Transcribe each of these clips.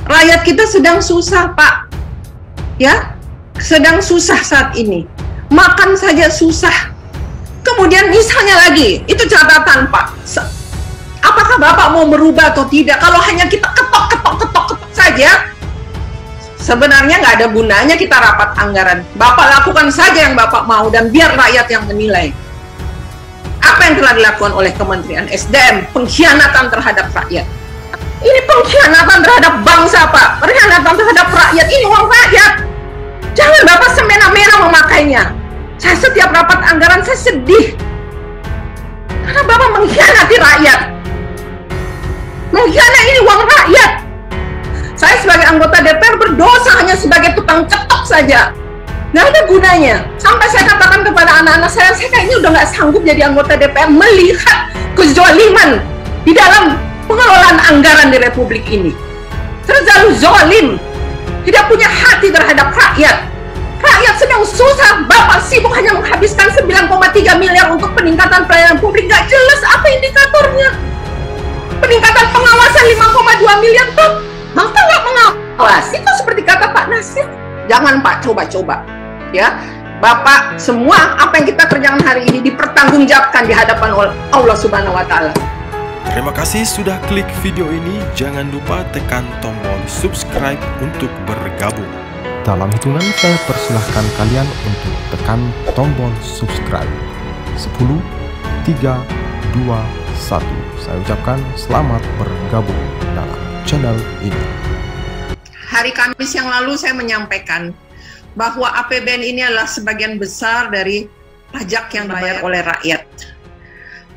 Rakyat kita sedang susah, Pak. Ya, sedang susah saat ini. Makan saja susah. Kemudian misalnya lagi, itu catatan, Pak. Apakah Bapak mau merubah atau tidak? Kalau hanya kita ketok saja, sebenarnya nggak ada gunanya kita rapat anggaran. Bapak lakukan saja yang Bapak mau dan biar rakyat yang menilai. Apa yang telah dilakukan oleh Kementerian SDM? Pengkhianatan terhadap rakyat. Ini pengkhianatan terhadap bangsa, Pak. Pengkhianatan terhadap rakyat. Ini uang rakyat. Jangan Bapak semena-mena memakainya. Saya setiap rapat anggaran saya sedih. Karena Bapak mengkhianati rakyat. Mengkhianati ini uang rakyat. Saya sebagai anggota DPR berdosa hanya sebagai tukang cetok saja. Nggak ada gunanya. Sampai saya katakan kepada anak-anak saya kayaknya udah nggak sanggup jadi anggota DPR melihat kezaliman di dalam pengelolaan anggaran di Republik ini. Terlalu zalim, tidak punya hati terhadap rakyat. Rakyat sedang susah, Bapak sibuk hanya menghabiskan 9,3 miliar untuk peningkatan pelayanan publik. Nggak jelas apa indikatornya. Peningkatan pengawasan 5,2 miliar, Pak. Bapak nggak mengawasi, kok seperti kata Pak Nasir. Jangan, Pak, coba-coba. Ya, Bapak, semua apa yang kita kerjakan hari ini dipertanggungjawabkan di hadapan Allah Subhanahu wa Ta'ala. Terima kasih sudah klik video ini. Jangan lupa tekan tombol subscribe untuk bergabung. Dalam hitungan saya persilahkan kalian untuk tekan tombol subscribe. 10, 3, 2, 1. Saya ucapkan selamat bergabung dalam channel ini. Hari Kamis yang lalu saya menyampaikan bahwa APBN ini adalah sebagian besar dari pajak yang dibayar oleh rakyat.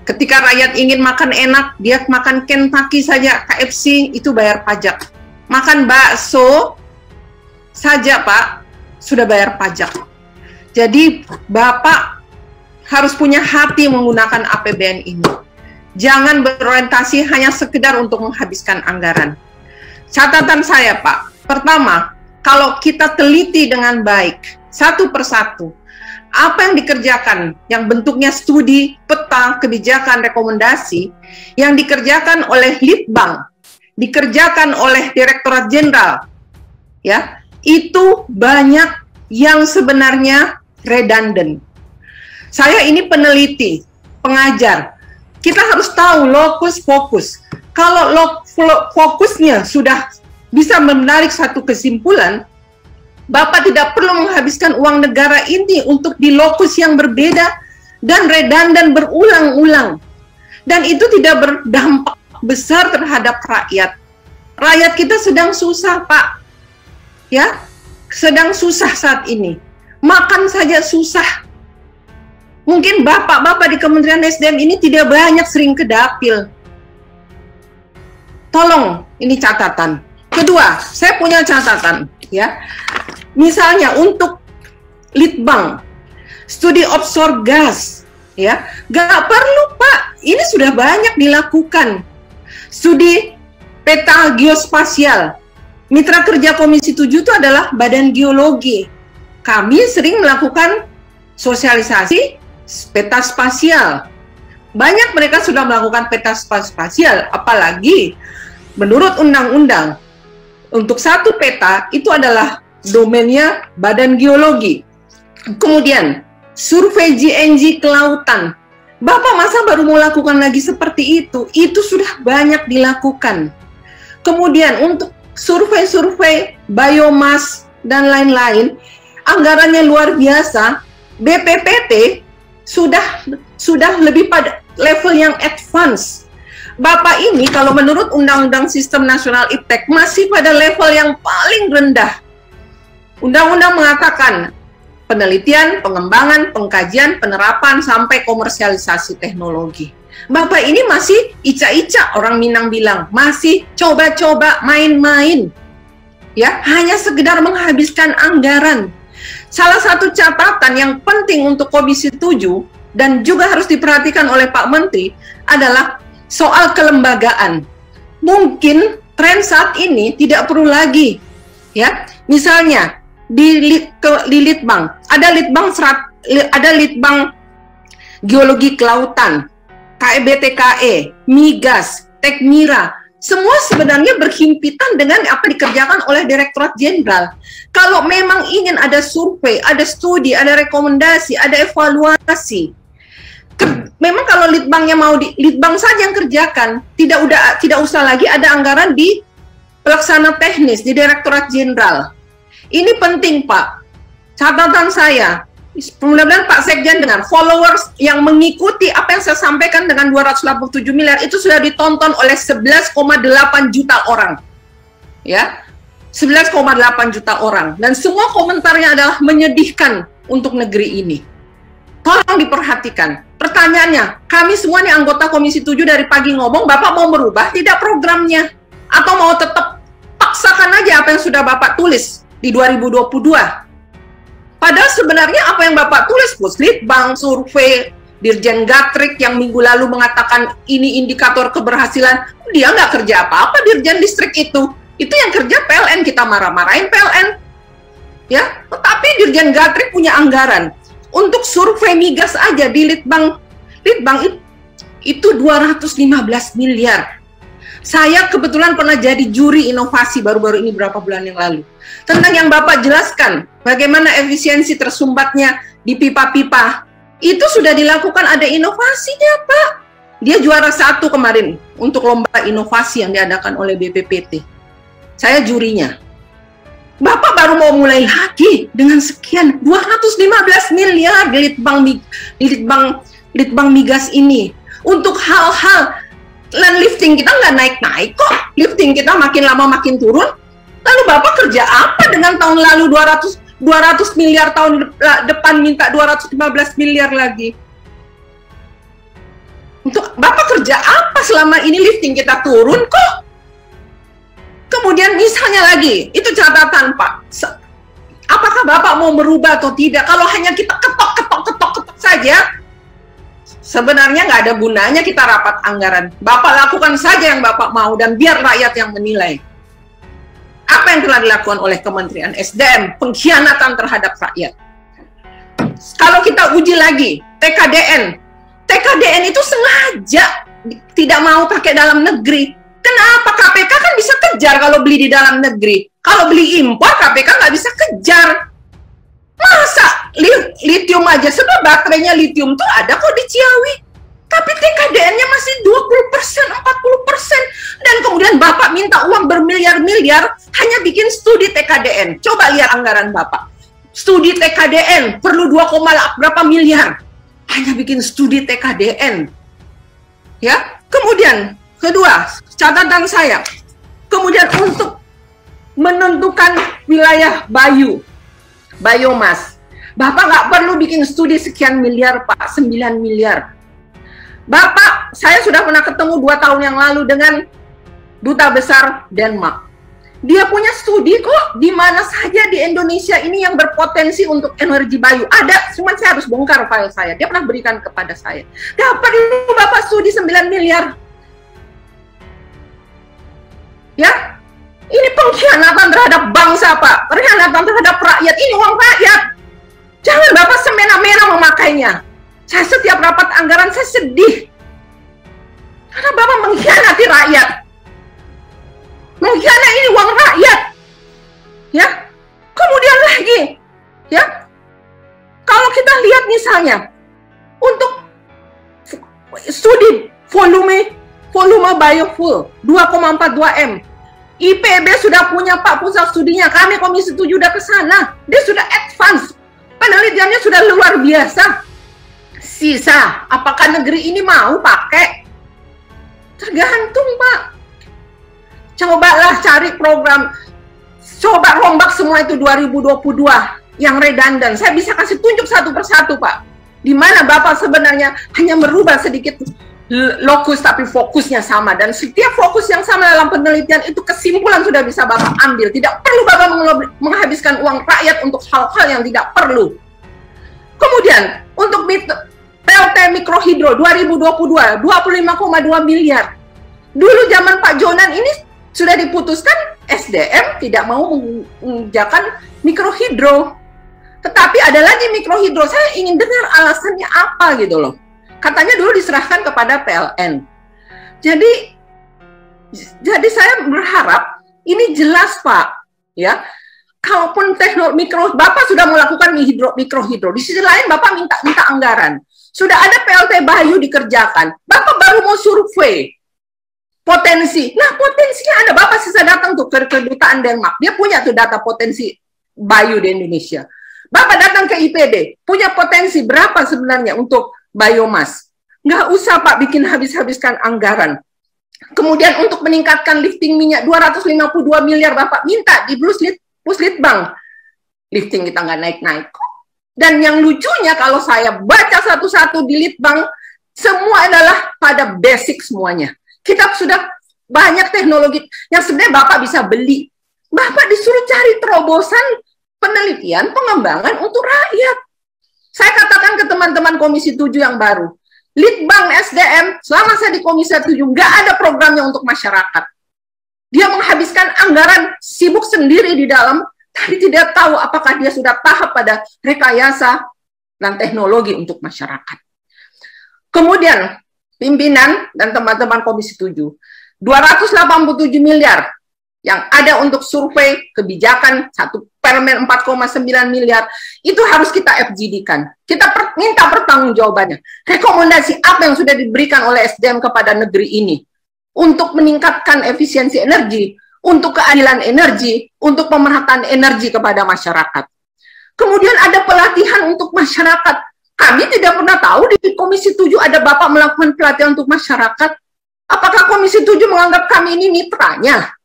Ketika rakyat ingin makan enak, dia makan Kentucky saja, KFC, itu bayar pajak. Makan bakso saja, Pak, sudah bayar pajak. Jadi, Bapak harus punya hati menggunakan APBN ini. Jangan berorientasi hanya sekedar untuk menghabiskan anggaran. Catatan saya, Pak, pertama, kalau kita teliti dengan baik, satu persatu, apa yang dikerjakan, yang bentuknya studi, peta, kebijakan, rekomendasi, yang dikerjakan oleh Litbang, dikerjakan oleh Direktorat Jenderal, ya, itu banyak yang sebenarnya redundant. Saya ini peneliti, pengajar, kita harus tahu lokus fokus. Kalau fokusnya sudah bisa menarik satu kesimpulan, Bapak tidak perlu menghabiskan uang negara ini untuk di lokus yang berbeda dan redundant berulang-ulang. Dan itu tidak berdampak besar terhadap rakyat. Rakyat kita sedang susah, Pak. Ya, sedang susah saat ini. Makan saja susah. Mungkin bapak-bapak di Kementerian SDM ini tidak banyak sering ke dapil. Tolong, ini catatan. Kedua, saya punya catatan, ya. Misalnya untuk Litbang, studi offshore gas, ya, nggak perlu, Pak. Ini sudah banyak dilakukan. Studi peta geospasial. Mitra kerja Komisi 7 itu adalah Badan Geologi. Kami sering melakukan sosialisasi peta spasial. Banyak mereka sudah melakukan peta spasial, apalagi menurut undang-undang, untuk satu peta itu adalah domainnya Badan Geologi. Kemudian, survei GNG kelautan. Bapak masa baru mau lakukan lagi seperti itu? Itu sudah banyak dilakukan. Kemudian, untuk survei-survei biomas dan lain-lain, anggarannya luar biasa. BPPT sudah lebih pada level yang advance. Bapak ini kalau menurut Undang-Undang Sistem Nasional Iptek masih pada level yang paling rendah. Undang-undang mengatakan penelitian, pengembangan, pengkajian, penerapan, sampai komersialisasi teknologi. Bapak ini masih ica-ica, orang Minang bilang, masih coba-coba main-main. Ya, hanya sekedar menghabiskan anggaran. Salah satu catatan yang penting untuk Komisi 7 dan juga harus diperhatikan oleh Pak Menteri adalah soal kelembagaan. Mungkin tren saat ini tidak perlu lagi, ya. Misalnya di Litbang ada Litbang Geologi Kelautan, KEBTKE, Migas, Tekmira, semua sebenarnya berhimpitan dengan apa dikerjakan oleh Direktorat Jenderal. Kalau memang ingin ada survei, ada studi, ada rekomendasi, ada evaluasi, memang kalau litbangnya mau litbang saja yang kerjakan, tidak usah lagi ada anggaran di pelaksana teknis di Direktorat Jenderal. Ini penting, Pak. Catatan saya, mudah-mudahan Pak Sekjen dengan followers yang mengikuti apa yang saya sampaikan dengan 287 miliar itu sudah ditonton oleh 11,8 juta orang. Ya. 11,8 juta orang, dan semua komentarnya adalah menyedihkan untuk negeri ini. Tolong diperhatikan. Pertanyaannya, kami semua nih anggota Komisi 7 dari pagi ngomong, Bapak mau merubah tidak programnya? Atau mau tetap paksakan aja apa yang sudah Bapak tulis di 2022? Padahal sebenarnya apa yang Bapak tulis, Puslitbang, survei, Dirjen Gatrik yang minggu lalu mengatakan ini indikator keberhasilan, dia nggak kerja apa-apa Dirjen Distrik itu yang kerja PLN, kita marah-marahin PLN. Ya, tetapi Dirjen Gatrik punya anggaran untuk survei migas aja di Litbang itu 215 miliar. Saya kebetulan pernah jadi juri inovasi baru-baru ini beberapa bulan yang lalu. Tentang yang Bapak jelaskan, bagaimana efisiensi tersumbatnya di pipa-pipa, itu sudah dilakukan, ada inovasinya, Pak. Dia juara 1 kemarin untuk lomba inovasi yang diadakan oleh BPPT. Saya jurinya. Bapak baru mau mulai lagi dengan sekian 215 miliar di Litbang migas ini. Untuk hal-hal land lifting kita nggak naik-naik kok. Lifting kita makin lama makin turun. Lalu Bapak kerja apa dengan tahun lalu 200 miliar, tahun depan minta 215 miliar lagi? Untuk Bapak kerja apa selama ini lifting kita turun kok? Kemudian misalnya lagi, itu catatan Pak. Apakah Bapak mau merubah atau tidak? Kalau hanya kita ketok saja, sebenarnya nggak ada gunanya kita rapat anggaran. Bapak lakukan saja yang Bapak mau dan biar rakyat yang menilai. Apa yang telah dilakukan oleh Kementerian SDM? Pengkhianatan terhadap rakyat. Kalau kita uji lagi, TKDN itu sengaja tidak mau pakai dalam negeri. Kenapa? KPK kan bisa kejar kalau beli di dalam negeri. Kalau beli impor, KPK nggak bisa kejar. Masa lithium aja, sebab baterainya lithium tuh ada kok di Ciawi. Tapi TKDN-nya masih 20%, 40%. Dan kemudian Bapak minta uang bermiliar-miliar hanya bikin studi TKDN. Coba lihat anggaran Bapak. Studi TKDN perlu 2, berapa miliar. Hanya bikin studi TKDN. Ya, kemudian kedua, catatan saya. Kemudian untuk menentukan wilayah biomas. Bapak nggak perlu bikin studi sekian miliar, Pak, 9 miliar. Bapak, saya sudah pernah ketemu 2 tahun yang lalu dengan Duta Besar Denmark. Dia punya studi kok, di mana saja di Indonesia ini yang berpotensi untuk energi bio. Ada, cuma saya harus bongkar file saya. Dia pernah berikan kepada saya. Dapat dulu Bapak studi 9 miliar. Ya, ini pengkhianatan terhadap bangsa, Pak. Pengkhianatan terhadap rakyat. Ini uang rakyat. Jangan Bapak semena-mena memakainya. Saya setiap rapat anggaran saya sedih. Karena Bapak mengkhianati rakyat. Mengkhianati ini uang rakyat. Ya. Kemudian lagi, ya. Kalau kita lihat misalnya untuk studi volume biofuel 2,42 M. IPB sudah punya Pak pusat studinya, kami Komisi 7 udah ke sana. Dia sudah advance. Penelitiannya sudah luar biasa. Sisa, apakah negeri ini mau pakai? Tergantung, Pak. Cobalah cari program, coba rombak semua itu 2022 yang redundant. Saya bisa kasih tunjuk satu persatu, Pak. Di mana Bapak sebenarnya hanya merubah sedikit lokus tapi fokusnya sama, dan setiap fokus yang sama dalam penelitian itu kesimpulan sudah bisa Bapak ambil. Tidak perlu Bapak menghabiskan uang rakyat untuk hal-hal yang tidak perlu. Kemudian untuk PLT Mikrohidro 2022 25,2 miliar. Dulu zaman Pak Jonan ini sudah diputuskan SDM tidak mau mengerjakan mikrohidro. Tetapi ada lagi mikrohidro. Saya ingin dengar alasannya apa gitu loh. Katanya dulu diserahkan kepada PLN. Jadi Jadi saya berharap ini jelas, Pak, ya. Kalaupun teknologi mikro, Bapak sudah melakukan mikrohidro. Di sisi lain Bapak minta anggaran. Sudah ada PLT Bayu dikerjakan. Bapak baru mau survei potensi. Nah, potensinya ada. Bapak sisa datang tuh ke kedutaan Denmark. Dia punya tuh data potensi Bayu di Indonesia. Bapak datang ke IPD, punya potensi berapa sebenarnya untuk biomas. Nggak usah Pak bikin habis-habiskan anggaran. Kemudian untuk meningkatkan lifting minyak 252 miliar Bapak minta di Puslitbang. Lifting kita nggak naik-naik. Dan yang lucunya kalau saya baca satu-satu di Litbang, semua adalah pada basic semuanya. Kita sudah banyak teknologi yang sebenarnya Bapak bisa beli. Bapak disuruh cari terobosan penelitian, pengembangan untuk rakyat. Saya katakan ke teman-teman Komisi 7 yang baru, Litbang SDM, selama saya di Komisi 7, nggak ada programnya untuk masyarakat. Dia menghabiskan anggaran sibuk sendiri di dalam, tapi tidak tahu apakah dia sudah tahap pada rekayasa dan teknologi untuk masyarakat. Kemudian, pimpinan dan teman-teman Komisi 7, 287 miliar yang ada untuk survei kebijakan, satu permen 4,9 miliar, itu harus kita FGD-kan. Kita minta pertanggungjawabannya. Rekomendasi apa yang sudah diberikan oleh SDM kepada negeri ini untuk meningkatkan efisiensi energi, untuk keadilan energi, untuk pemerataan energi kepada masyarakat. Kemudian ada pelatihan untuk masyarakat. Kami tidak pernah tahu di Komisi 7 ada Bapak melakukan pelatihan untuk masyarakat. Apakah Komisi 7 menganggap kami ini mitranya?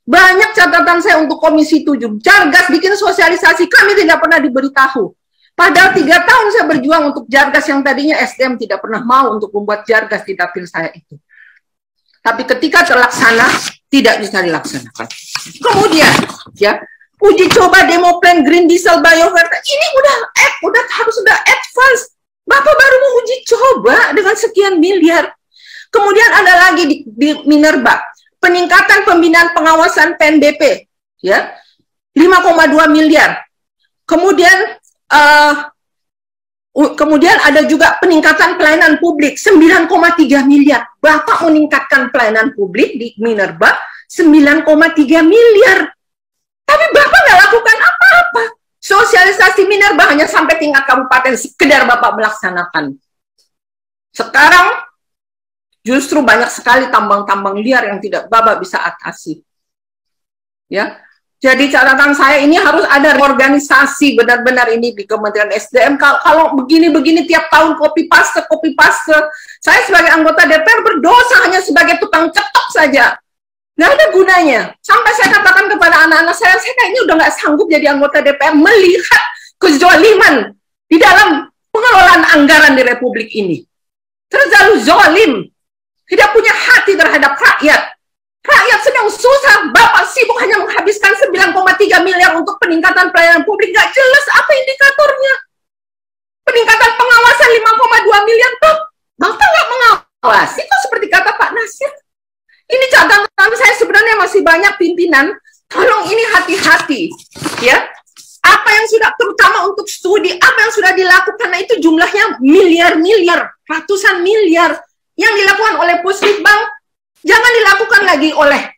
Banyak catatan saya untuk Komisi 7. Jargas bikin sosialisasi, kami tidak pernah diberitahu. Padahal 3 tahun saya berjuang untuk Jargas yang tadinya SDM tidak pernah mau untuk membuat Jargas di dapil saya itu. Tapi ketika terlaksana, tidak bisa dilaksanakan. Kemudian, ya, uji coba demo plan green diesel biofuel, ini sudah advance. Bapak baru mau uji coba dengan sekian miliar. Kemudian ada lagi di Minerba, peningkatan pembinaan pengawasan PNBP, ya, 5,2 miliar. Kemudian ada juga peningkatan pelayanan publik 9,3 miliar. Bapak meningkatkan pelayanan publik di Minerba 9,3 miliar. Tapi Bapak nggak lakukan apa-apa. Sosialisasi Minerba hanya sampai tingkat kabupaten, sekedar Bapak melaksanakan. Sekarang justru banyak sekali tambang-tambang liar yang tidak Bapak bisa atasi. Ya. Jadi catatan saya ini harus ada organisasi benar-benar ini di Kementerian SDM. Kalau begini-begini tiap tahun copy paste. Saya sebagai anggota DPR berdosa hanya sebagai tukang cetok saja. Nggak ada gunanya. Sampai saya katakan kepada anak-anak saya kayaknya udah nggak sanggup jadi anggota DPR melihat kezoliman di dalam pengelolaan anggaran di Republik ini. Terlalu zolim. Tidak punya hati terhadap rakyat. Rakyat sedang susah, Bapak sibuk hanya menghabiskan 9,3 miliar untuk peningkatan pelayanan publik. Nggak jelas apa indikatornya. Peningkatan pengawasan 5,2 miliar, Bapak nggak mengawasi. Itu seperti kata Pak Nasir. Ini catatan saya sebenarnya masih banyak pimpinan. Tolong ini hati-hati. Ya. Apa yang sudah, terutama untuk studi, apa yang sudah dilakukan, nah itu jumlahnya miliar-miliar, ratusan miliar. Yang dilakukan oleh Puslitbang, jangan dilakukan lagi oleh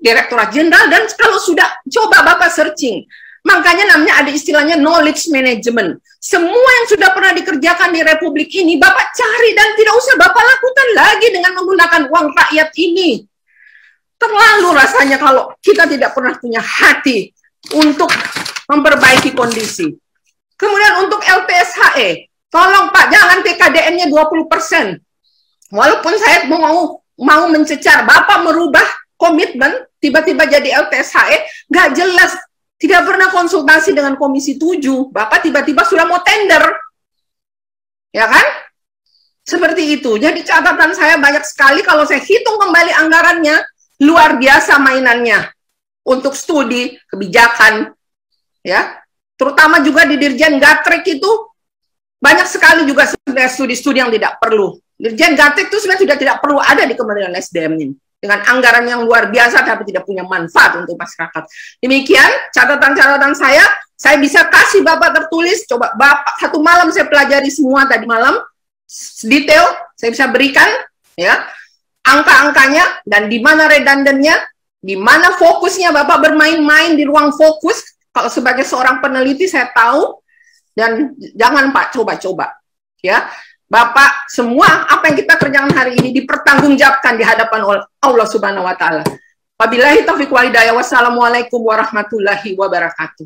Direktorat Jenderal, dan kalau sudah coba Bapak searching, makanya namanya ada istilahnya knowledge management. Semua yang sudah pernah dikerjakan di Republik ini Bapak cari dan tidak usah Bapak lakukan lagi dengan menggunakan uang rakyat ini. Terlalu rasanya kalau kita tidak pernah punya hati untuk memperbaiki kondisi. Kemudian untuk LPSHE, tolong Pak, jangan TKDN-nya 20%. Walaupun saya mau mencecar, Bapak merubah komitmen, tiba-tiba jadi LPSHE, nggak jelas. Tidak pernah konsultasi dengan Komisi 7. Bapak tiba-tiba sudah mau tender. Ya kan? Seperti itu. Jadi catatan saya banyak sekali, kalau saya hitung kembali anggarannya, luar biasa mainannya. Untuk studi, kebijakan, ya. Terutama juga di Dirjen Gatrek itu, banyak sekali juga studi-studi yang tidak perlu. Dirjen Gatrek itu sebenarnya sudah tidak perlu ada di Kementerian SDM ini. Dengan anggaran yang luar biasa tapi tidak punya manfaat untuk masyarakat. Demikian catatan-catatan saya bisa kasih Bapak tertulis, coba Bapak satu malam saya pelajari semua tadi malam, detail saya bisa berikan, ya. angka-angkanya, dan di mana redundannya, di mana fokusnya. Bapak bermain-main di ruang fokus. Kalau sebagai seorang peneliti saya tahu, dan jangan Pak coba-coba. Ya, Bapak, semua apa yang kita kerjakan hari ini dipertanggungjawabkan di hadapan Allah Subhanahu wa taala. Wabillahi taufiq wal hidayah. Wassalamualaikum warahmatullahi wabarakatuh.